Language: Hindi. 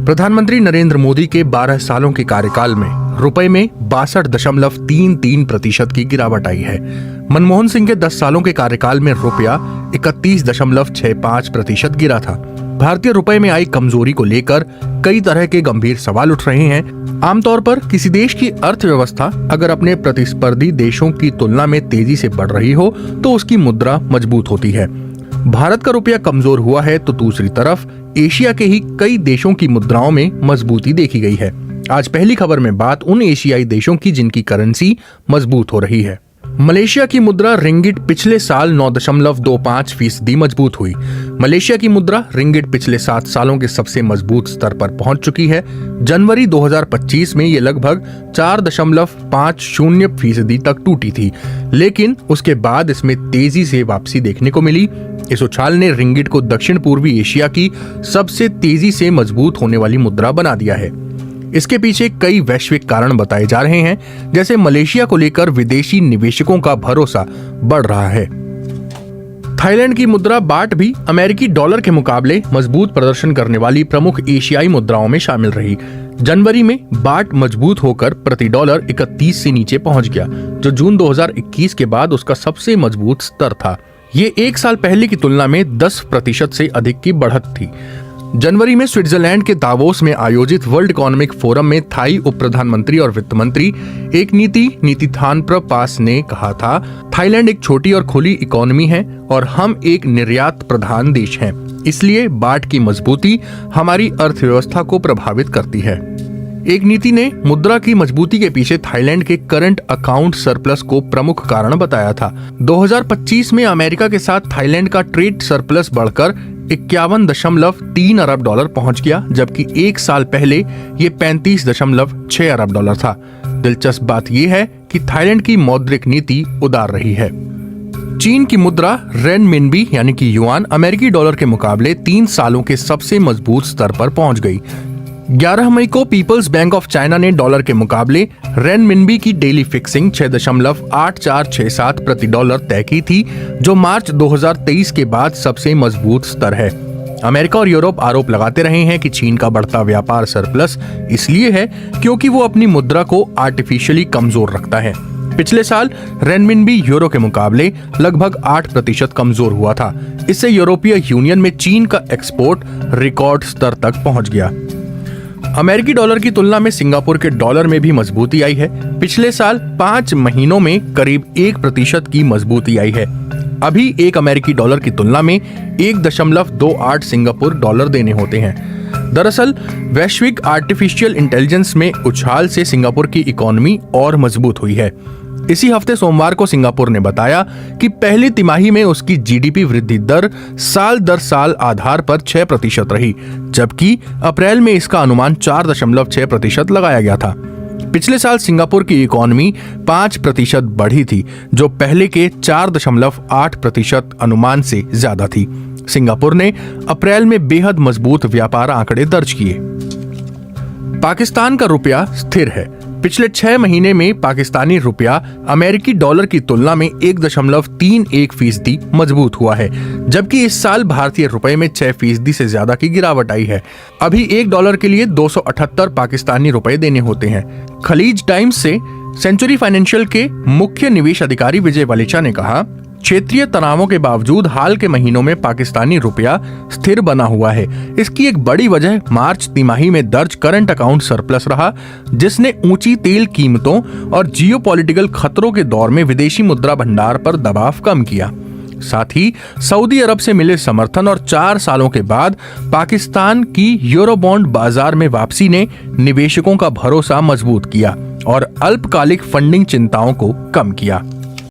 प्रधानमंत्री नरेंद्र मोदी के 12 सालों के कार्यकाल में रुपए में 62.33% की गिरावट आई है। मनमोहन सिंह के 10 सालों के कार्यकाल में रुपया 31.65% गिरा था। भारतीय रुपए में आई कमजोरी को लेकर कई तरह के गंभीर सवाल उठ रहे हैं। आमतौर पर किसी देश की अर्थव्यवस्था अगर अपने प्रतिस्पर्धी देशों की तुलना में तेजी से बढ़ रही हो तो उसकी मुद्रा मजबूत होती है। भारत का रुपया कमजोर हुआ है तो दूसरी तरफ एशिया के ही कई देशों की मुद्राओं में मजबूती देखी गई है। आज पहली खबर में बात उन एशियाई देशों की जिनकी करेंसी मजबूत हो रही है। मलेशिया की मुद्रा रिंगिट पिछले साल 9.25% मजबूत हुई। मलेशिया की मुद्रा रिंगिट पिछले 7 सालों के सबसे मजबूत स्तर पर पहुंच चुकी है। जनवरी 2025 में ये लगभग 4.50% तक टूटी थी, लेकिन उसके बाद इसमें तेजी से वापसी देखने को मिली। इस उछाल ने रिंगिट को दक्षिण पूर्वी एशिया की सबसे तेजी से मजबूत होने वाली मुद्रा बना दिया है। इसके पीछे कई वैश्विक कारण बताए जा रहे हैं, जैसे मलेशिया को लेकर विदेशी निवेशकों का भरोसा बढ़ रहा है। थाईलैंड की मुद्रा बाट भी अमेरिकी डॉलर के मुकाबले मजबूत प्रदर्शन करने वाली प्रमुख एशियाई मुद्राओं में शामिल रही। जनवरी में बाट मजबूत होकर प्रति डॉलर 31 से नीचे पहुंच गया, जो जून 2021 के बाद उसका सबसे मजबूत स्तर था। ये 1 साल पहले की तुलना में 10% से अधिक की बढ़त थी। जनवरी में स्विट्जरलैंड के दावोस में आयोजित वर्ल्ड इकोनॉमिक फोरम में थाई उप प्रधानमंत्री और वित्त मंत्री एक नीतिथान प्रपास ने कहा था, थाईलैंड एक छोटी और खुली इकोनॉमी है और हम एक निर्यात प्रधान देश हैं, इसलिए बाट की मजबूती हमारी अर्थव्यवस्था को प्रभावित करती है। एक नीति ने मुद्रा की मजबूती के पीछे थाईलैंड के करंट अकाउंट सरप्लस को प्रमुख कारण बताया था। 2025 में अमेरिका के साथ थाईलैंड का ट्रेड सरप्लस बढ़कर 51.3 अरब डॉलर पहुंच गया, जबकि 1 साल पहले ये 35.6 अरब डॉलर था। दिलचस्प बात यह है कि थाईलैंड की मौद्रिक नीति उदार रही है। चीन की मुद्रा रेनमिनबी यानी कि युआन अमेरिकी डॉलर के मुकाबले 3 सालों के सबसे मजबूत स्तर पर पहुंच गई। 11 मई को पीपल्स बैंक ऑफ चाइना ने डॉलर के मुकाबले रेनमिनबी की डेली फिक्सिंग 6.8467 प्रति डॉलर तय की थी, जो मार्च 2023 के बाद सबसे मजबूत स्तर है। अमेरिका और यूरोप आरोप लगाते रहे हैं कि चीन का बढ़ता व्यापार सरप्लस इसलिए है क्योंकि वो अपनी मुद्रा को आर्टिफिशियली कमजोर रखता है। पिछले साल रेनमिनबी यूरो के मुकाबले लगभग 8% कमजोर हुआ था। इससे यूरोपीय यूनियन में चीन का एक्सपोर्ट रिकॉर्ड स्तर तक पहुंच गया। अमेरिकी डॉलर की तुलना में सिंगापुर के डॉलर में भी मजबूती आई है। पिछले साल 5 महीनों में करीब 1% की मजबूती आई है। अभी एक अमेरिकी डॉलर की तुलना में 1.28 सिंगापुर डॉलर देने होते हैं। दरअसल वैश्विक आर्टिफिशियल इंटेलिजेंस में उछाल से सिंगापुर की इकोनॉमी और मजबूत हुई है। इसी हफ्ते सोमवार को सिंगापुर ने बताया कि पहली तिमाही में उसकी जीडीपी वृद्धि दर साल दर साल आधार पर 6% रही, जबकि अप्रैल में इसका अनुमान 4.6% लगाया गया था। पिछले साल सिंगापुर की इकोनॉमी 5% बढ़ी थी, जो पहले के 4.8% अनुमान से ज्यादा थी। सिंगापुर ने अप्रैल में बेहद मजबूत व्यापार आंकड़े दर्ज किए। पाकिस्तान का रुपया स्थिर है। पिछले 6 महीने में पाकिस्तानी रुपया अमेरिकी डॉलर की तुलना में 1.31% मजबूत हुआ है, जबकि इस साल भारतीय रुपए में 6% से ज्यादा की गिरावट आई है। अभी $1 के लिए 278 पाकिस्तानी रुपए देने होते हैं। खलीज टाइम्स से सेंचुरी फाइनेंशियल के मुख्य निवेश अधिकारी विजय वलेचा ने कहा, क्षेत्रीय तनावों के बावजूद हाल के महीनों में पाकिस्तानी रुपया स्थिर बना हुआ है। इसकी एक बड़ी वजह मार्च तिमाही में दर्ज करंट अकाउंट सरप्लस रहा, जिसने ऊंची तेल कीमतों और जियोपॉलिटिकल खतरों के दौर में विदेशी मुद्रा भंडार पर दबाव कम किया। साथ ही सऊदी अरब से मिले समर्थन और 4 सालों के बाद पाकिस्तान की यूरोबॉन्ड बाजार में वापसी ने निवेशकों का भरोसा मजबूत किया और अल्पकालिक फंडिंग चिंताओं को कम किया।